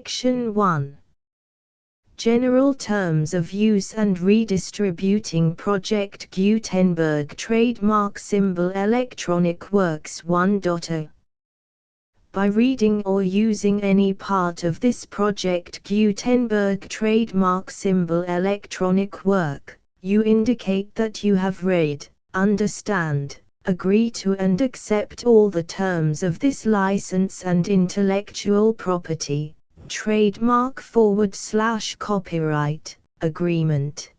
Section 1. General Terms of Use and Redistributing Project Gutenberg Trademark Symbol Electronic Works 1.0. By reading or using any part of this Project Gutenberg Trademark Symbol Electronic Work, you indicate that you have read, understand, agree to and accept all the terms of this license and intellectual property, trademark/copyright, agreement.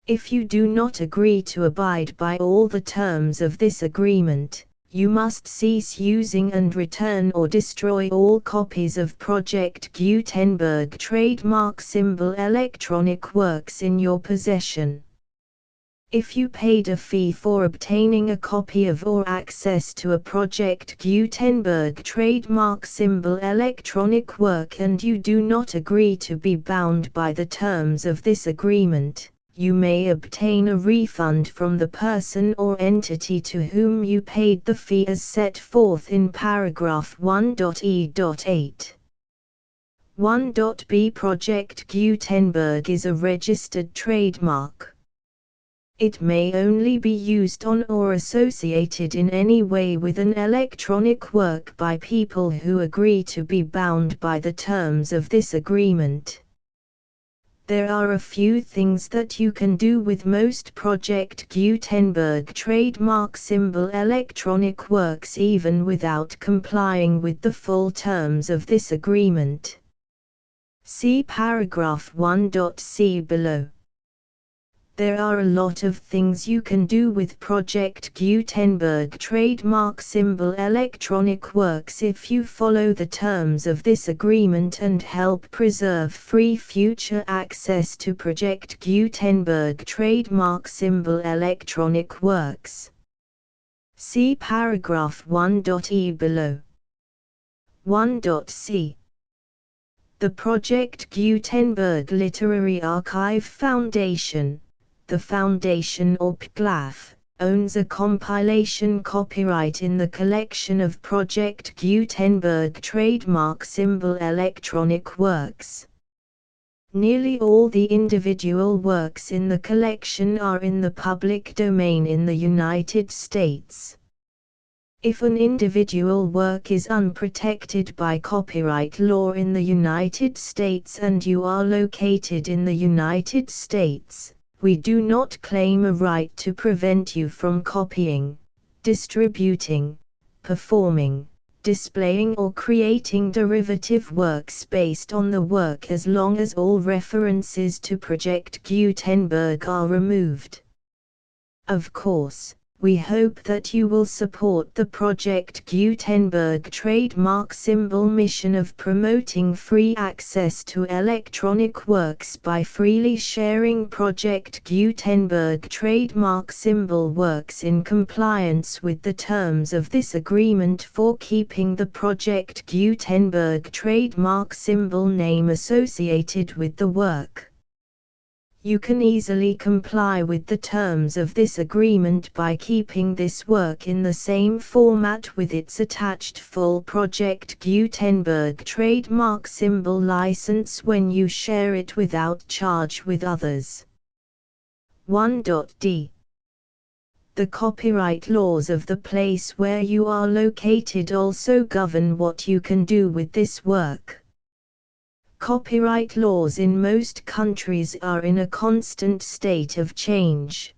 If you do not agree to abide by all the terms of this agreement, you must cease using and return or destroy all copies of Project Gutenberg Trademark Symbol Electronic Works in your possession. If you paid a fee for obtaining a copy of or access to a Project Gutenberg Trademark Symbol Electronic Work and you do not agree to be bound by the terms of this agreement, you may obtain a refund from the person or entity to whom you paid the fee as set forth in paragraph 1.e.8. 1.b Project Gutenberg is a registered trademark. It may only be used on or associated in any way with an electronic work by people who agree to be bound by the terms of this agreement. There are a few things that you can do with most Project Gutenberg Trademark Symbol Electronic Works even without complying with the full terms of this agreement. See paragraph 1.c below. There are a lot of things you can do with Project Gutenberg Trademark Symbol Electronic Works if you follow the terms of this agreement and help preserve free future access to Project Gutenberg Trademark Symbol Electronic Works. See paragraph 1.e below. 1.c. The Project Gutenberg Literary Archive Foundation, the Foundation or PGLAF, owns a compilation copyright in the collection of Project Gutenberg Trademark Symbol Electronic Works. Nearly all the individual works in the collection are in the public domain in the United States. If an individual work is unprotected by copyright law in the United States and you are located in the United States, we do not claim a right to prevent you from copying, distributing, performing, displaying or creating derivative works based on the work as long as all references to Project Gutenberg are removed. Of course, we hope that you will support the Project Gutenberg trademark symbol mission of promoting free access to electronic works by freely sharing Project Gutenberg trademark symbol works in compliance with the terms of this agreement for keeping the Project Gutenberg trademark symbol name associated with the work. You can easily comply with the terms of this agreement by keeping this work in the same format with its attached full Project Gutenberg trademark symbol license when you share it without charge with others. 1.d. The copyright laws of the place where you are located also govern what you can do with this work. Copyright laws in most countries are in a constant state of change.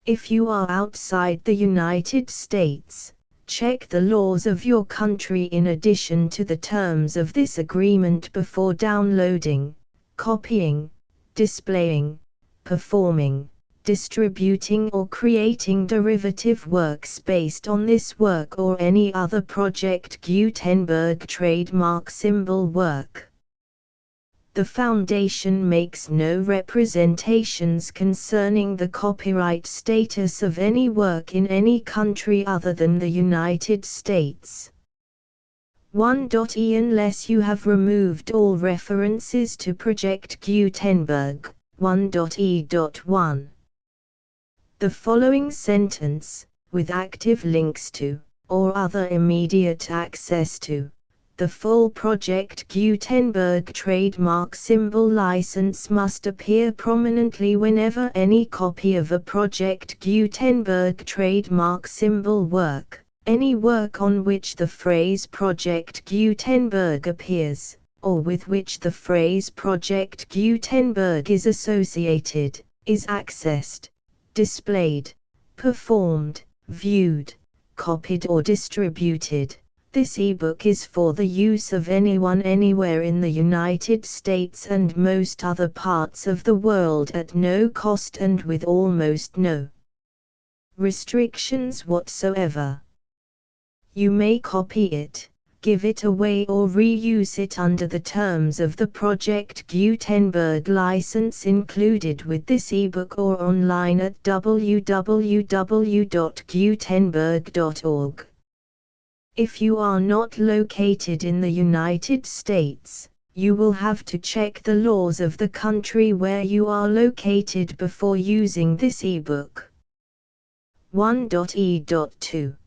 If you are outside the United States, check the laws of your country in addition to the terms of this agreement before downloading, copying, displaying, performing, distributing or creating derivative works based on this work or any other Project Gutenberg trademark symbol work. The Foundation makes no representations concerning the copyright status of any work in any country other than the United States. 1.e Unless you have removed all references to Project Gutenberg, 1.e.1. The following sentence, with active links to, or other immediate access to, The full Project Gutenberg trademark symbol license must appear prominently whenever any copy of a Project Gutenberg trademark symbol work, any work on which the phrase Project Gutenberg appears, or with which the phrase Project Gutenberg is associated, is accessed, displayed, performed, viewed, copied or distributed. This ebook is for the use of anyone anywhere in the United States and most other parts of the world at no cost and with almost no restrictions whatsoever. You may copy it, give it away or reuse it under the terms of the Project Gutenberg license included with this ebook or online at www.gutenberg.org. If you are not located in the United States, you will have to check the laws of the country where you are located before using this ebook. 1.e.2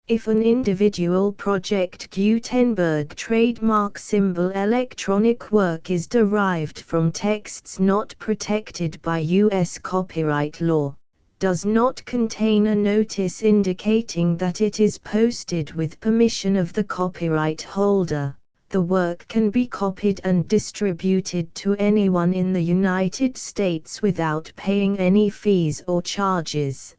If an individual Project Gutenberg trademark symbol electronic work is derived from texts not protected by U.S. copyright law, does not contain a notice indicating that it is posted with permission of the copyright holder, the work can be copied and distributed to anyone in the United States without paying any fees or charges.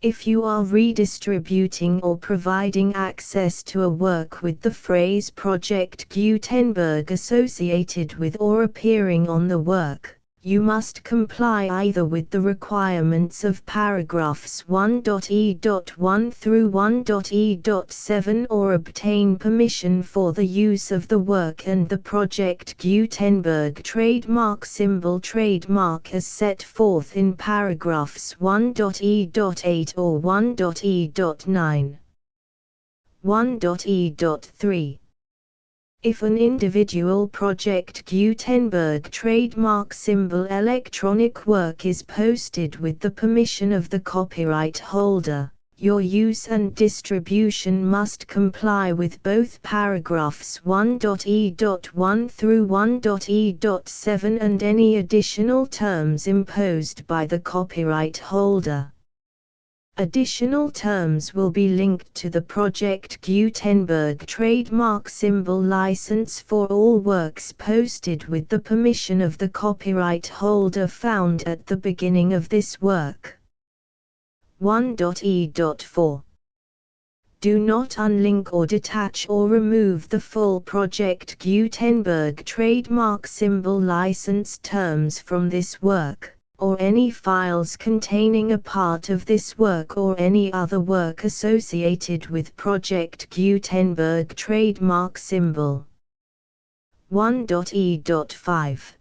If you are redistributing or providing access to a work with the phrase Project Gutenberg associated with or appearing on the work, you must comply either with the requirements of paragraphs 1.e.1 through 1.e.7 or obtain permission for the use of the work and the Project Gutenberg trademark symbol trademark as set forth in paragraphs 1.e.8 or 1.e.9. 1.e.3 If an individual Project Gutenberg trademark symbol electronic work is posted with the permission of the copyright holder, your use and distribution must comply with both paragraphs 1.e.1 through 1.e.7 and any additional terms imposed by the copyright holder. Additional terms will be linked to the Project Gutenberg trademark symbol license for all works posted with the permission of the copyright holder found at the beginning of this work. 1.e.4 Do not unlink or detach or remove the full Project Gutenberg trademark symbol license terms from this work, or any files containing a part of this work or any other work associated with Project Gutenberg trademark symbol. 1.e.5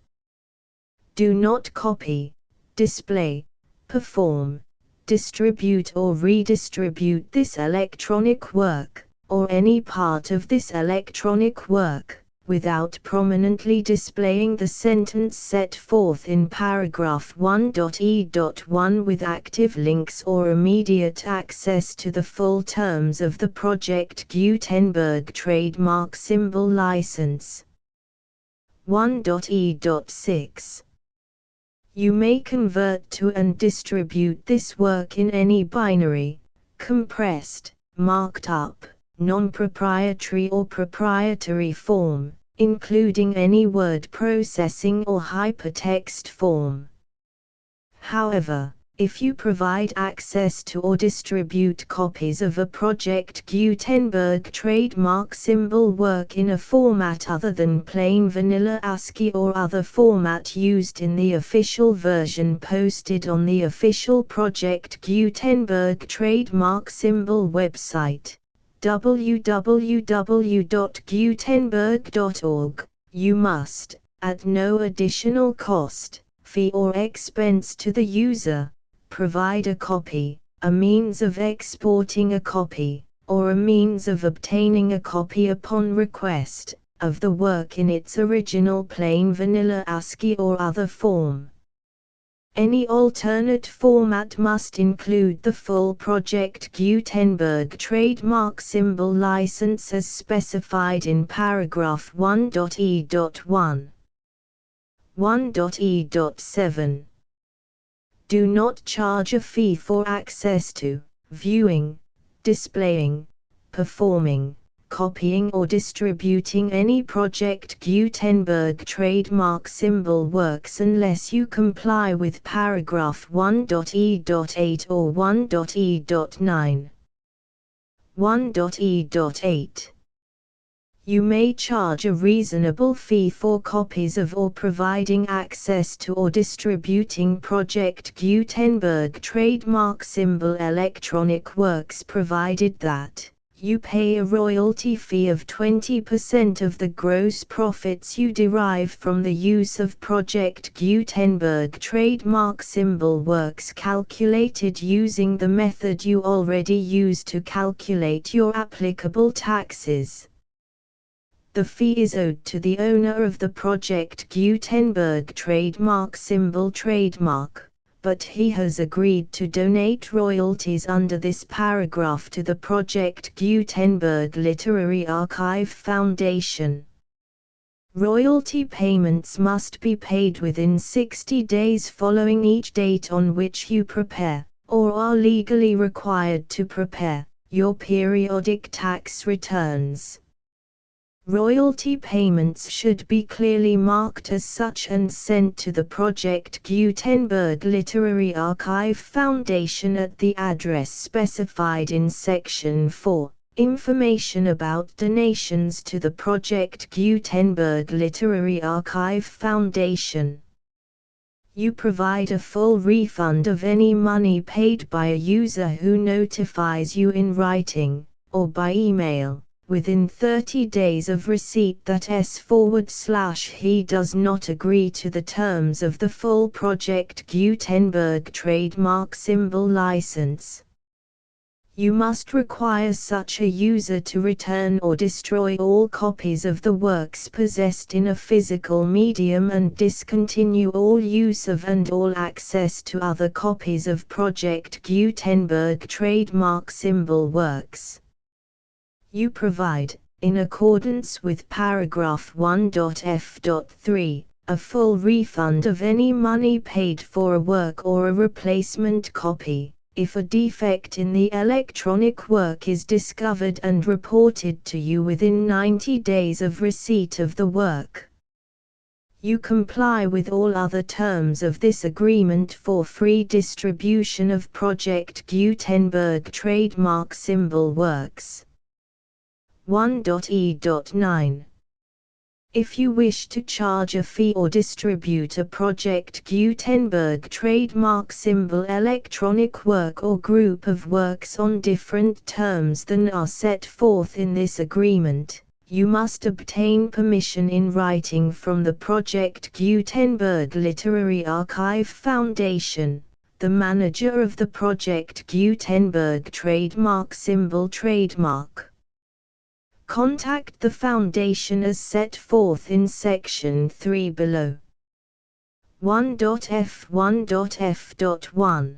Do not copy, display, perform, distribute or redistribute this electronic work, or any part of this electronic work, without prominently displaying the sentence set forth in paragraph 1.e.1 with active links or immediate access to the full terms of the Project Gutenberg trademark symbol license. 1.e.6 You may convert to and distribute this work in any binary, compressed, marked up, non-proprietary or proprietary form, including any word processing or hypertext form. However, if you provide access to or distribute copies of a Project Gutenberg trademark symbol work in a format other than plain vanilla ASCII or other format used in the official version posted on the official Project Gutenberg trademark symbol website, www.gutenberg.org, you must, at no additional cost, fee or expense to the user, provide a copy, a means of exporting a copy, or a means of obtaining a copy upon request, of the work in its original plain vanilla ASCII or other form. Any alternate format must include the full Project Gutenberg trademark symbol license as specified in paragraph 1.e.1. 1.e.7. Do not charge a fee for access to, viewing, displaying, performing, copying or distributing any Project Gutenberg trademark symbol works unless you comply with paragraph 1.e.8 or 1.e.9. 1.e.8. You may charge a reasonable fee for copies of or providing access to or distributing Project Gutenberg trademark symbol electronic works provided that you pay a royalty fee of 20% of the gross profits you derive from the use of Project Gutenberg trademark symbol works calculated using the method you already use to calculate your applicable taxes. The fee is owed to the owner of the Project Gutenberg trademark symbol trademark, but he has agreed to donate royalties under this paragraph to the Project Gutenberg Literary Archive Foundation. Royalty payments must be paid within 60 days following each date on which you prepare, or are legally required to prepare, your periodic tax returns. Royalty payments should be clearly marked as such and sent to the Project Gutenberg Literary Archive Foundation at the address specified in Section 4. Information about donations to the Project Gutenberg Literary Archive Foundation. You provide a full refund of any money paid by a user who notifies you in writing, or by email, within 30 days of receipt that he does not agree to the terms of the full Project Gutenberg trademark symbol license. You must require such a user to return or destroy all copies of the works possessed in a physical medium and discontinue all use of and all access to other copies of Project Gutenberg trademark symbol works. You provide, in accordance with paragraph 1.f.3, a full refund of any money paid for a work or a replacement copy, if a defect in the electronic work is discovered and reported to you within 90 days of receipt of the work. You comply with all other terms of this agreement for free distribution of Project Gutenberg trademark symbol works. 1.e.9. If you wish to charge a fee or distribute a Project Gutenberg trademark symbol electronic work or group of works on different terms than are set forth in this agreement, you must obtain permission in writing from the Project Gutenberg Literary Archive Foundation, the manager of the Project Gutenberg trademark symbol trademark. Contact the Foundation as set forth in Section 3 below. 1.f1.f.1.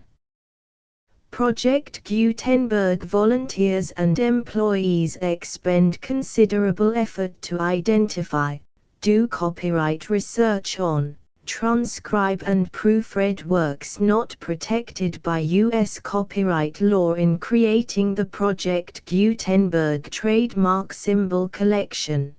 Project Gutenberg volunteers and employees expend considerable effort to identify, do copyright research on, transcribe and proofread works not protected by U.S. copyright law in creating the Project Gutenberg trademark symbol collection.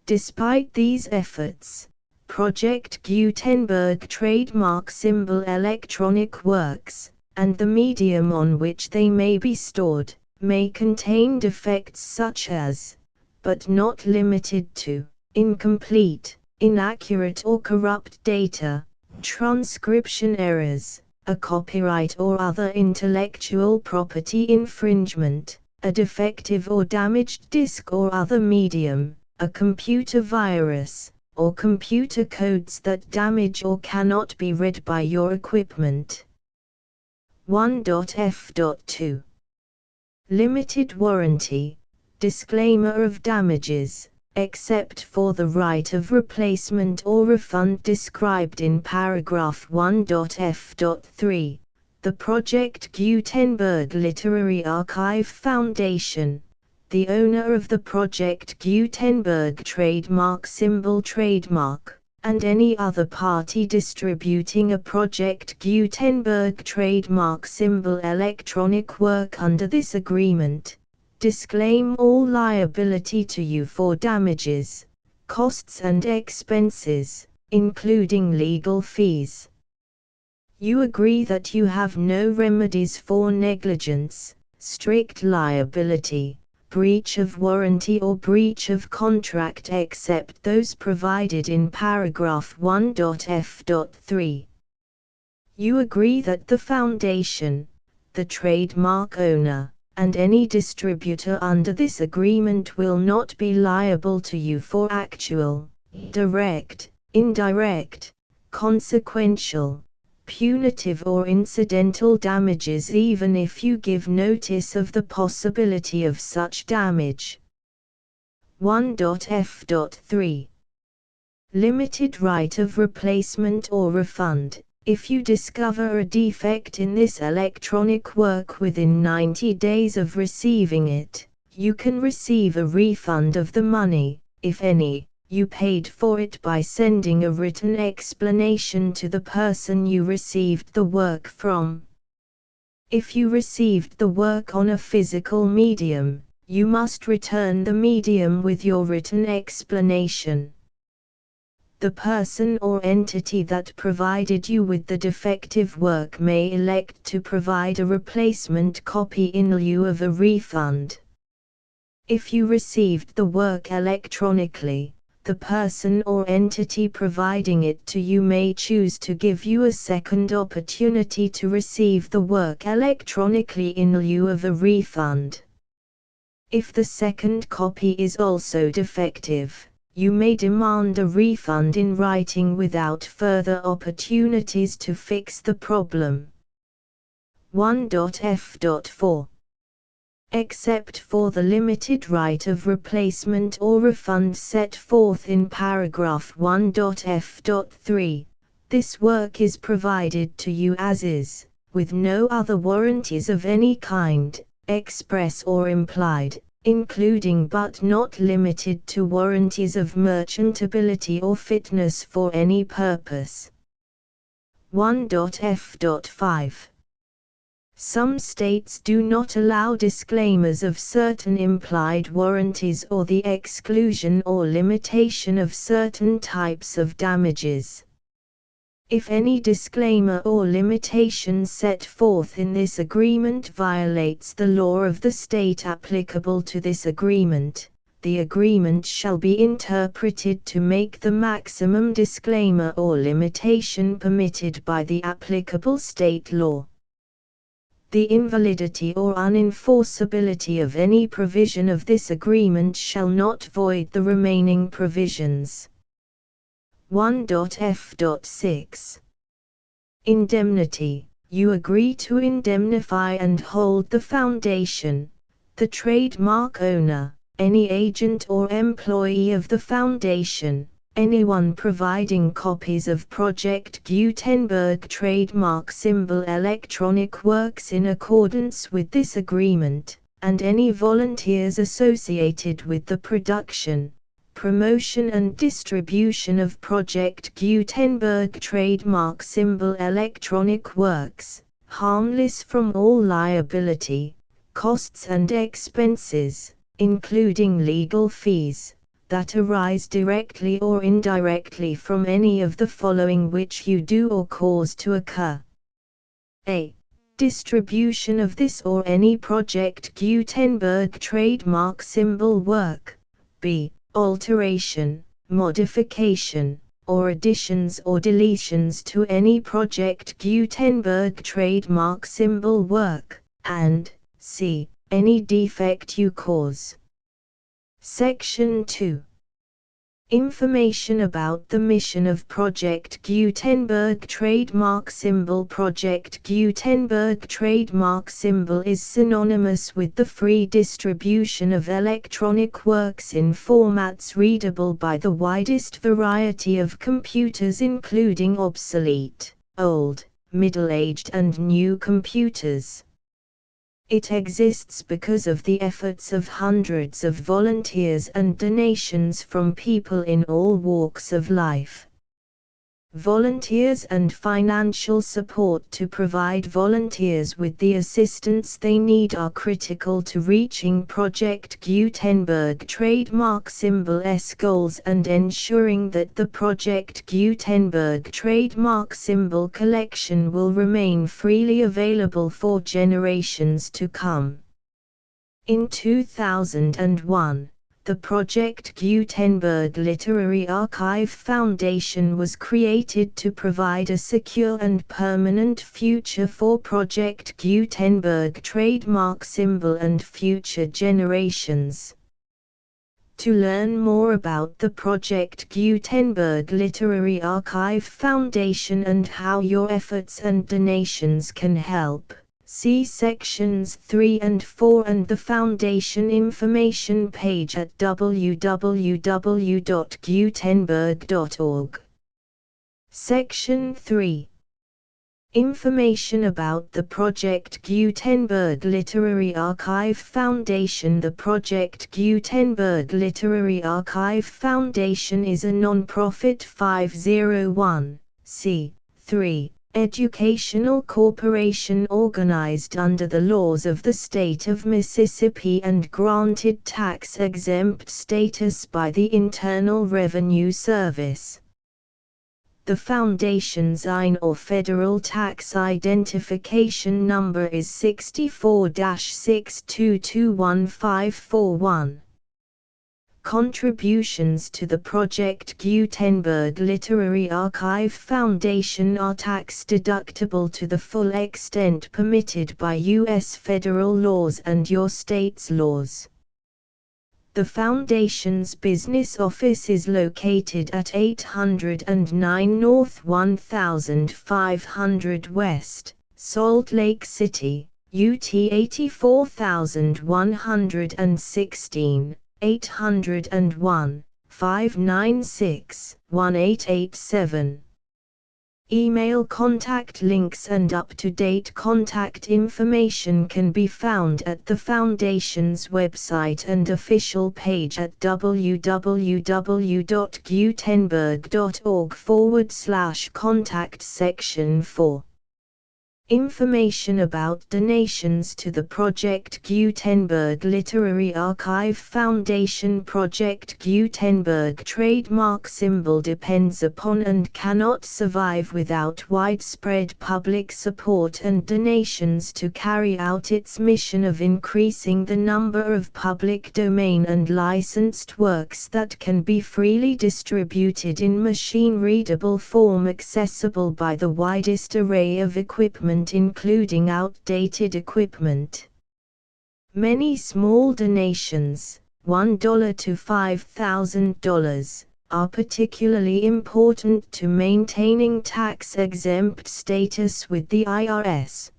Despite these efforts, Project Gutenberg trademark symbol electronic works, and the medium on which they may be stored, may contain defects such as, but not limited to, incomplete, inaccurate or corrupt data, transcription errors, a copyright or other intellectual property infringement, a defective or damaged disk or other medium, a computer virus, or computer codes that damage or cannot be read by your equipment. 1.f.2. Limited warranty, disclaimer of damages. except for the right of replacement or refund described in paragraph 1.f.3, the Project Gutenberg Literary Archive Foundation, the owner of the Project Gutenberg trademark symbol trademark, and any other party distributing a Project Gutenberg trademark symbol electronic work under this agreement, disclaim all liability to you for damages, costs and expenses, including legal fees. You agree that you have no remedies for negligence, strict liability, breach of warranty or breach of contract except those provided in paragraph 1.f.3. You agree that the Foundation, the trademark owner, and any distributor under this agreement will not be liable to you for actual, direct, indirect, consequential, punitive or incidental damages even if you give notice of the possibility of such damage. 1.f.3. Limited right of replacement or refund. If you discover a defect in this electronic work within 90 days of receiving it, you can receive a refund of the money, if any, you paid for it by sending a written explanation to the person you received the work from. If you received the work on a physical medium, you must return the medium with your written explanation. The person or entity that provided you with the defective work may elect to provide a replacement copy in lieu of a refund. If you received the work electronically, the person or entity providing it to you may choose to give you a second opportunity to receive the work electronically in lieu of a refund. If the second copy is also defective, you may demand a refund in writing without further opportunities to fix the problem. 1.f.4. Except for the limited right of replacement or refund set forth in paragraph 1.f.3, this work is provided to you as is, with no other warranties of any kind, express or implied, including but not limited to warranties of merchantability or fitness for any purpose. 1.f.5. Some states do not allow disclaimers of certain implied warranties or the exclusion or limitation of certain types of damages. If any disclaimer or limitation set forth in this agreement violates the law of the state applicable to this agreement, the agreement shall be interpreted to make the maximum disclaimer or limitation permitted by the applicable state law. The invalidity or unenforceability of any provision of this agreement shall not void the remaining provisions. 1.f.6. Indemnity. You agree to indemnify and hold the Foundation, the trademark owner, any agent or employee of the Foundation, anyone providing copies of Project Gutenberg trademark symbol electronic works in accordance with this agreement, and any volunteers associated with the production, promotion and distribution of Project Gutenberg trademark symbol electronic works, harmless from all liability, costs and expenses, including legal fees, that arise directly or indirectly from any of the following which you do or cause to occur. A. Distribution of this or any Project Gutenberg trademark symbol work. B. Alteration, modification, or additions or deletions to any Project Gutenberg trademark symbol work, and C. Any defect you cause. Section 2. Information about the mission of Project Gutenberg trademark symbol. Project Gutenberg trademark symbol is synonymous with the free distribution of electronic works in formats readable by the widest variety of computers, including obsolete, old, middle-aged and new computers. It exists because of the efforts of hundreds of volunteers and donations from people in all walks of life. Volunteers and financial support to provide volunteers with the assistance they need are critical to reaching Project Gutenberg trademark symbol's goals and ensuring that the Project Gutenberg trademark symbol collection will remain freely available for generations to come. In 2001, the Project Gutenberg Literary Archive Foundation was created to provide a secure and permanent future for Project Gutenberg trademark symbol and future generations. To learn more about the Project Gutenberg Literary Archive Foundation and how your efforts and donations can help, see sections 3 and 4 and the Foundation information page at www.gutenberg.org. Section 3. Information about the Project Gutenberg Literary Archive Foundation. The Project Gutenberg Literary Archive Foundation is a non-profit 501(c)(3) educational corporation organized under the laws of the state of Mississippi and granted tax-exempt status by the Internal Revenue Service. The Foundation's IN or Federal Tax Identification Number is 64-6221541. Contributions to the Project Gutenberg Literary Archive Foundation are tax-deductible to the full extent permitted by U.S. federal laws and your state's laws. The Foundation's business office is located at 809 North 1500 West, Salt Lake City, UT 84116. 801-596-1887. Email contact links and up-to-date contact information can be found at the Foundation's website and official page at www.gutenberg.org/contact section 4. Information about donations to the Project Gutenberg Literary Archive Foundation. Project Gutenberg trademark symbol depends upon and cannot survive without widespread public support and donations to carry out its mission of increasing the number of public domain and licensed works that can be freely distributed in machine-readable form accessible by the widest array of equipment, including outdated equipment. Many small donations, $1 to $5,000, are particularly important to maintaining tax-exempt status with the IRS.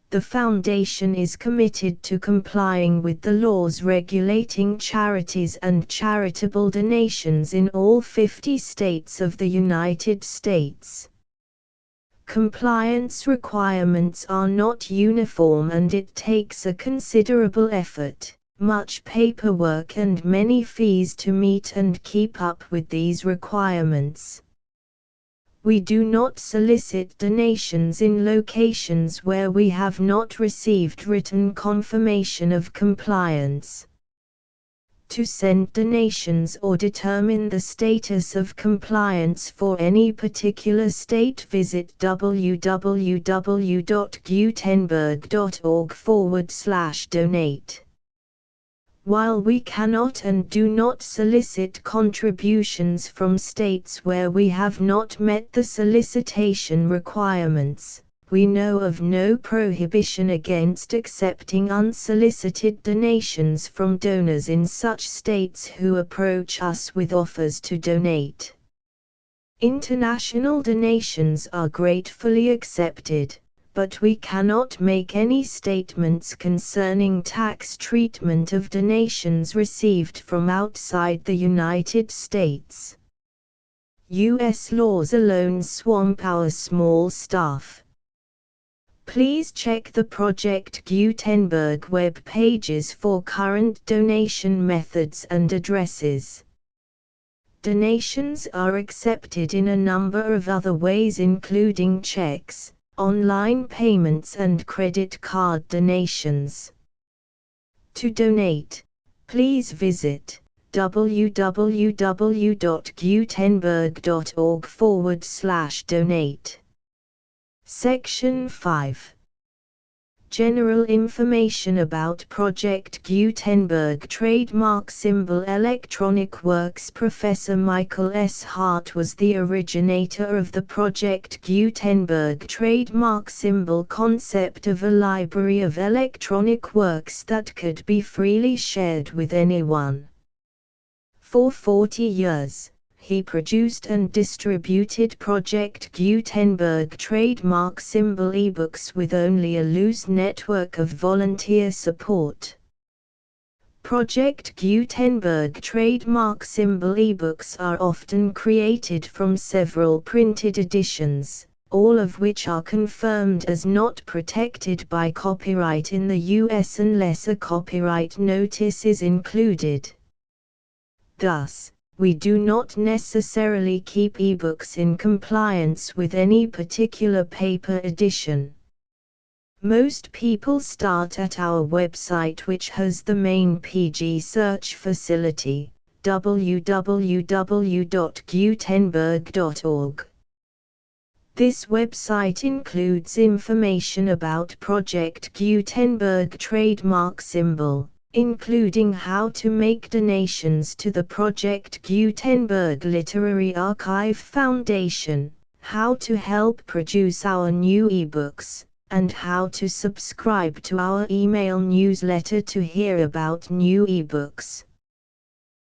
The Foundation is committed to complying with the laws regulating charities and charitable donations in all 50 states of the United States. Compliance requirements are not uniform and it takes a considerable effort, much paperwork and many fees to meet and keep up with these requirements. We do not solicit donations in locations where we have not received written confirmation of compliance. To send donations or determine the status of compliance for any particular state, visit www.gutenberg.org/donate. While we cannot and do not solicit contributions from states where we have not met the solicitation requirements, We know of no prohibition against accepting unsolicited donations from donors in such states who approach us with offers to donate. International donations are gratefully accepted, but we cannot make any statements concerning tax treatment of donations received from outside the United States. U.S. laws alone swamp our small staff. Please check the Project Gutenberg web pages for current donation methods and addresses. Donations are accepted in a number of other ways, including checks, online payments and credit card donations. To donate, please visit www.gutenberg.org/donate. Section 5. General information about Project Gutenberg Trademark Symbol Electronic Works. Professor Michael S. Hart was the originator of the Project Gutenberg trademark symbol concept of a library of electronic works that could be freely shared with anyone. For 40 years, he produced and distributed Project Gutenberg trademark symbol ebooks with only a loose network of volunteer support. Project Gutenberg trademark symbol ebooks are often created from several printed editions, all of which are confirmed as not protected by copyright in the US unless a copyright notice is included. Thus, we do not necessarily keep ebooks in compliance with any particular paper edition. Most people start at our website, which has the main PG search facility, www.gutenberg.org. This website includes information about Project Gutenberg trademark symbol, including how to make donations to the Project Gutenberg Literary Archive Foundation, how to help produce our new ebooks, and how to subscribe to our email newsletter to hear about new ebooks.